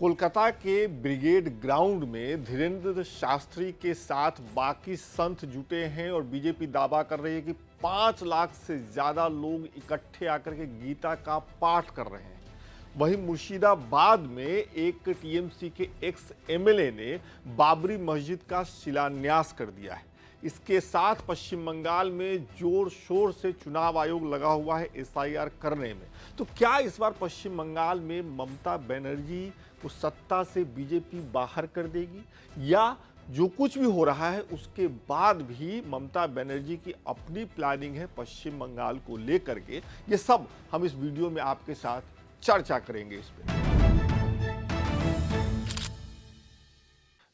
कोलकाता के brigade ground में धीरेन्द्र शास्त्री के साथ बाकी संत जुटे हैं और बीजेपी दावा कर रही है कि 5 लाख से ज्यादा लोग इकट्ठे आकर के गीता का पाठ कर रहे हैं। वहीं मुर्शिदाबाद में एक टीएमसी के एक्स एमएलए ने बाबरी मस्जिद का शिलान्यास कर दिया है। इसके साथ पश्चिम बंगाल में जोर शोर से चुनाव आयोग लगा हुआ है एसआईआर करने में। तो क्या इस बार पश्चिम बंगाल में ममता बनर्जी को सत्ता से बीजेपी बाहर कर देगी, या जो कुछ भी हो रहा है उसके बाद भी ममता बनर्जी की अपनी प्लानिंग है पश्चिम बंगाल को लेकर के? ये सब हम इस वीडियो में आपके साथ चर्चा करेंगे इस पे।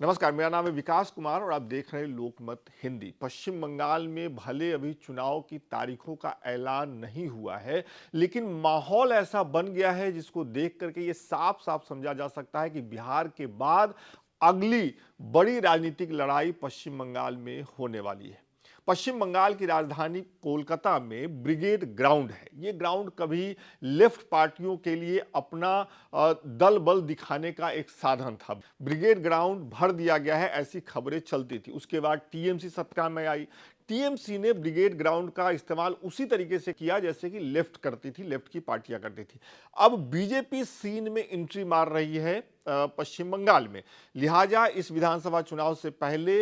नमस्कार, मेरा नाम है विकास कुमार और आप देख रहे हैं लोकमत हिंदी। पश्चिम बंगाल में भले अभी चुनाव की तारीखों का ऐलान नहीं हुआ है, लेकिन माहौल ऐसा बन गया है जिसको देख करके ये साफ साफ समझा जा सकता है कि बिहार के बाद अगली बड़ी राजनीतिक लड़ाई पश्चिम बंगाल में होने वाली है। पश्चिम बंगाल की राजधानी कोलकाता में ब्रिगेड ग्राउंड है। ये ग्राउंड कभी लेफ्ट पार्टियों के लिए अपना दल बल दिखाने का एक साधन था। ब्रिगेड ग्राउंड भर दिया गया है, ऐसी खबरें चलती थी। उसके बाद टीएमसी सत्ता में आई। टीएमसी ने ब्रिगेड ग्राउंड का इस्तेमाल उसी तरीके से किया जैसे कि लेफ्ट करती थी, लेफ्ट की पार्टियां करती थी। अब बीजेपी सीन में एंट्री मार रही है पश्चिम बंगाल में। लिहाजा इस विधानसभा चुनाव से पहले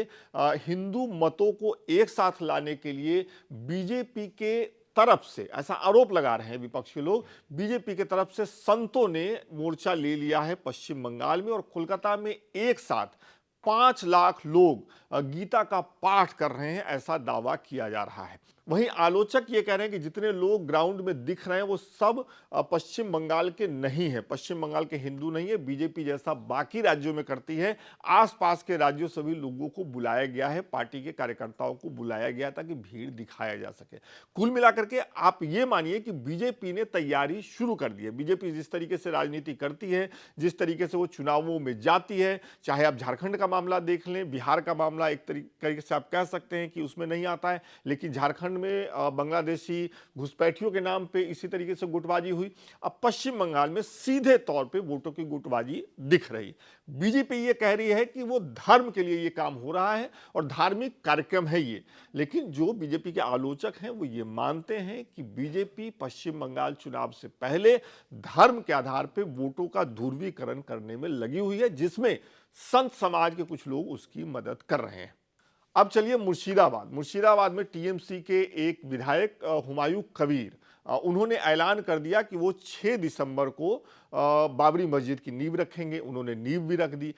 हिंदू मतों को एक साथ लाने के लिए बीजेपी के तरफ से, ऐसा आरोप लगा रहे हैं विपक्षी लोग, बीजेपी के तरफ से संतों ने मोर्चा ले लिया है पश्चिम बंगाल में और कोलकाता में एक साथ 5 लाख लोग गीता का पाठ कर रहे हैं, ऐसा दावा किया जा रहा है। वहीं आलोचक ये कह रहे हैं कि जितने लोग ग्राउंड में दिख रहे हैं वो सब पश्चिम बंगाल के नहीं है, पश्चिम बंगाल के हिंदू नहीं है। बीजेपी जैसा बाकी राज्यों में करती है, आसपास के राज्यों से भी लोगों को बुलाया गया है, पार्टी के कार्यकर्ताओं को बुलाया गया ताकि भीड़ दिखाया जा सके। कुल मिलाकर के आप ये मानिए कि बीजेपी ने तैयारी शुरू कर दी है। बीजेपी जिस तरीके से राजनीति करती है, जिस तरीके से वो चुनावों में जाती है, चाहे आप झारखंड का मामला देख लें, बिहार का मामला एक तरीके से आप कह सकते हैं कि उसमें नहीं आता है, लेकिन झारखंड में बांग्लादेशी घुसपैठियों के नाम पे इसी तरीके से गुटबाजी हुई। अब पश्चिम बंगाल में सीधे तौर पे वोटों की गुटबाजी दिख रही। बीजेपी ये कह रही है कि वो धर्म के लिए ये काम हो रहा है और धार्मिक कार्यक्रम है ये, लेकिन जो बीजेपी के आलोचक हैं वो ये मानते हैं कि बीजेपी पश्चिम बंगाल चुनाव से पहले धर्म के आधार पर वोटों का ध्रुवीकरण करने में लगी हुई है, जिसमें संत समाज के कुछ लोग उसकी मदद कर रहे हैं। अब चलिए मुर्शिदाबाद में टीएमसी के एक विधायक हुमायूं कबीर, उन्होंने ऐलान कर दिया कि वो 6 दिसंबर को बाबरी मस्जिद की नींव रखेंगे। उन्होंने नींव भी रख दी।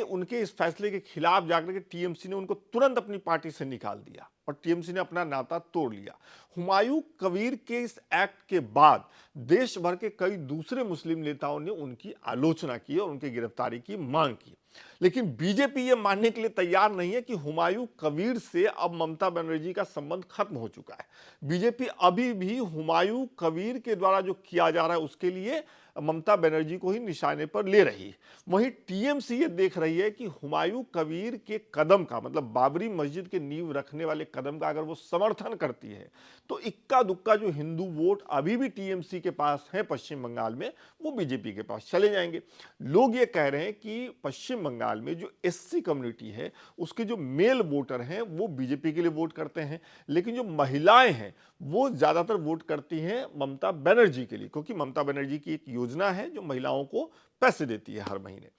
उनके इस फैसले के खिलाफ जाकर के टीएमसी ने उनको तुरंत अपनी पार्टी से निकाल दिया और टीएमसी ने अपना नाता तोड़ लिया। हुमायूं कबीर के इस एक्ट के बाद देश भर के कई दूसरे मुस्लिम नेताओं ने उनकी आलोचना की और उनकी गिरफ्तारी की मांग की, लेकिन बीजेपी ये मानने के लिए तैयार नहीं है कि हुमायूं कबीर से अब ममता बनर्जी का संबंध खत्म हो चुका है। बीजेपी अभी भी हुमायूं कबीर के द्वारा जो किया जा रहा है उसके लिए ममता बनर्जी को ही निशाने पर ले रही है। वहीं टीएमसी ये देख रही है कि हुमायूं कबीर के कदम का, मतलब बाबरी मस्जिद के नींव रखने वाले कदम का अगर वो समर्थन करती है तो इक्का दुक्का जो हिंदू वोट अभी भी टीएमसी के पास है पश्चिम बंगाल में, वो बीजेपी के पास चले जाएंगे। लोग ये कह रहे हैं कि पश्चिम बंगाल में जो एससी कम्युनिटी है उसके जो मेल वोटर हैं वो बीजेपी के लिए वोट करते हैं, लेकिन जो महिलाएं हैं वो ज्यादातर वोट करती हैं ममता बनर्जी के लिए, क्योंकि ममता बनर्जी की एक योजना है जो महिलाओं को पैसे देती है हर महीने।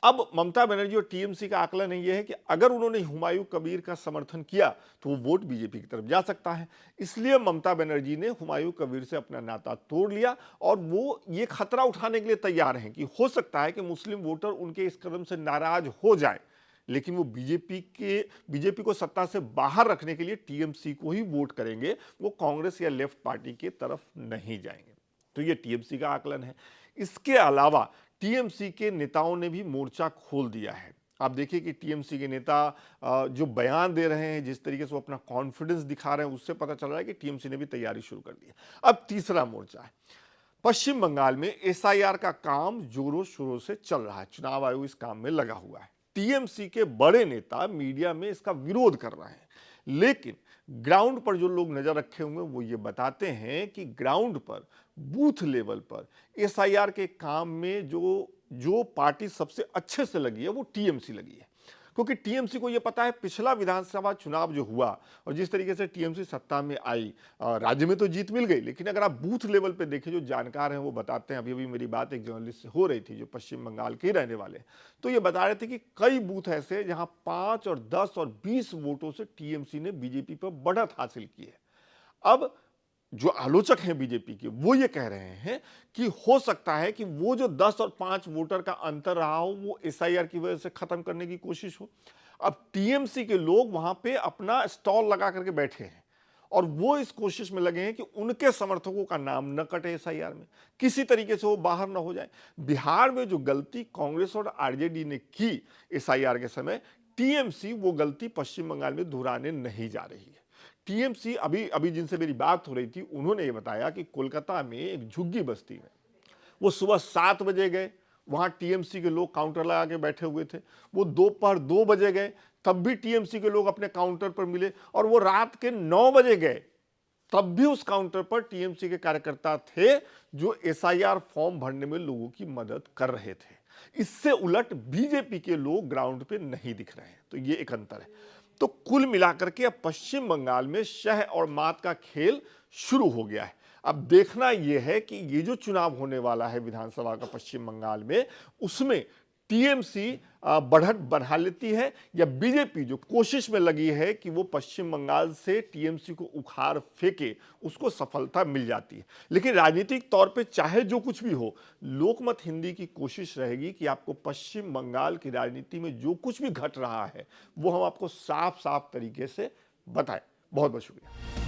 अब ममता बनर्जी और टीएमसी का आकलन यह है कि अगर उन्होंने हुमायूं कबीर का समर्थन किया तो वो वोट बीजेपी की तरफ जा सकता है। इसलिए ममता बनर्जी ने हुमायूं कबीर से अपना नाता तोड़ लिया और वो ये खतरा उठाने के लिए तैयार हैं कि हो सकता है कि मुस्लिम वोटर उनके इस कदम से नाराज हो जाए, लेकिन वो बीजेपी को सत्ता से बाहर रखने के लिए टीएमसी को ही वोट करेंगे, वो कांग्रेस या लेफ्ट पार्टी की तरफ नहीं जाएंगे। तो ये टीएमसी का आकलन है। इसके अलावा टीएमसी के नेताओं ने भी मोर्चा खोल दिया है। आप देखिए कि टीएमसी के नेता जो बयान दे रहे हैं, जिस तरीके से वो अपना कॉन्फिडेंस दिखा रहे हैं, उससे पता चल रहा है कि टीएमसी ने भी तैयारी शुरू कर दी है। अब तीसरा मोर्चा है। पश्चिम बंगाल में एसआईआर का काम जोरों शोरों से चल रहा है। चुनाव आयोग इस काम में लगा हुआ है। टीएमसी के बड़े नेता मीडिया में इसका विरोध कर रहे हैं, लेकिन ग्राउंड पर जो लोग नजर रखे हुए वो ये बताते हैं कि ग्राउंड पर, बूथ लेवल पर एसआईआर के काम में जो जो पार्टी सबसे अच्छे से लगी है वो टीएमसी लगी है, क्योंकि टीएमसी को ये पता है पिछला विधानसभा चुनाव जो हुआ और जिस तरीके से टीएमसी सत्ता में आई, राज्य में तो जीत मिल गई, लेकिन अगर आप बूथ लेवल पे देखें, जो जानकार हैं वो बताते हैं, अभी अभी मेरी बात एक जर्नलिस्ट से हो रही थी जो पश्चिम बंगाल के ही रहने वाले हैं, तो ये बता रहे थे कि कई बूथ ऐसे जहां 5 और 10 और 20 वोटों से टीएमसी ने बीजेपी पर बढ़त हासिल की है। अब जो आलोचक हैं बीजेपी के, वो ये कह रहे हैं कि हो सकता है कि वो जो 10 और 5 वोटर का अंतर रहा हो वो एसआईआर की वजह से खत्म करने की कोशिश हो। अब टीएमसी के लोग वहां पे अपना स्टॉल लगा करके बैठे हैं और वो इस कोशिश में लगे हैं कि उनके समर्थकों का नाम न कटे एसआईआर में, किसी तरीके से वो बाहर न हो जाए। बिहार में जो गलती कांग्रेस और आरजेडी ने की एसआईआर के समय, टीएमसी वो गलती पश्चिम बंगाल में दोहराने नहीं जा रही है। टीएमसी अभी अभी जिनसे मेरी बात हो रही थी, उन्होंने ये बताया कि कोलकाता में एक झुग्गी बस्ती में वो सुबह 7 बजे गए, वहां टीएमसी के लोग काउंटर लगा के बैठे हुए थे। वो दोपहर 2 बजे गए, तब भी टीएमसी के लोग अपने काउंटर पर मिले, और वो रात के 9 बजे गए, तब भी उस काउंटर पर टीएमसी के कार्यकर्ता थे जो एसआईआर फॉर्म भरने में लोगों की मदद कर रहे थे। इससे उलट बीजेपी के लोग ग्राउंड पे नहीं दिख रहे हैं, तो ये एक अंतर है। तो कुल मिलाकर के अब पश्चिम बंगाल में शह और मात का खेल शुरू हो गया है। अब देखना यह है कि ये जो चुनाव होने वाला है विधानसभा का पश्चिम बंगाल में, उसमें टीएमसी बढ़त बढ़ा लेती है या बीजेपी जो कोशिश में लगी है कि वो पश्चिम बंगाल से टीएमसी को उखाड़ फेंके, उसको सफलता मिल जाती है। लेकिन राजनीतिक तौर पे चाहे जो कुछ भी हो, लोकमत हिंदी की कोशिश रहेगी कि आपको पश्चिम बंगाल की राजनीति में जो कुछ भी घट रहा है वो हम आपको साफ साफ तरीके से बताएं। बहुत बहुत शुक्रिया।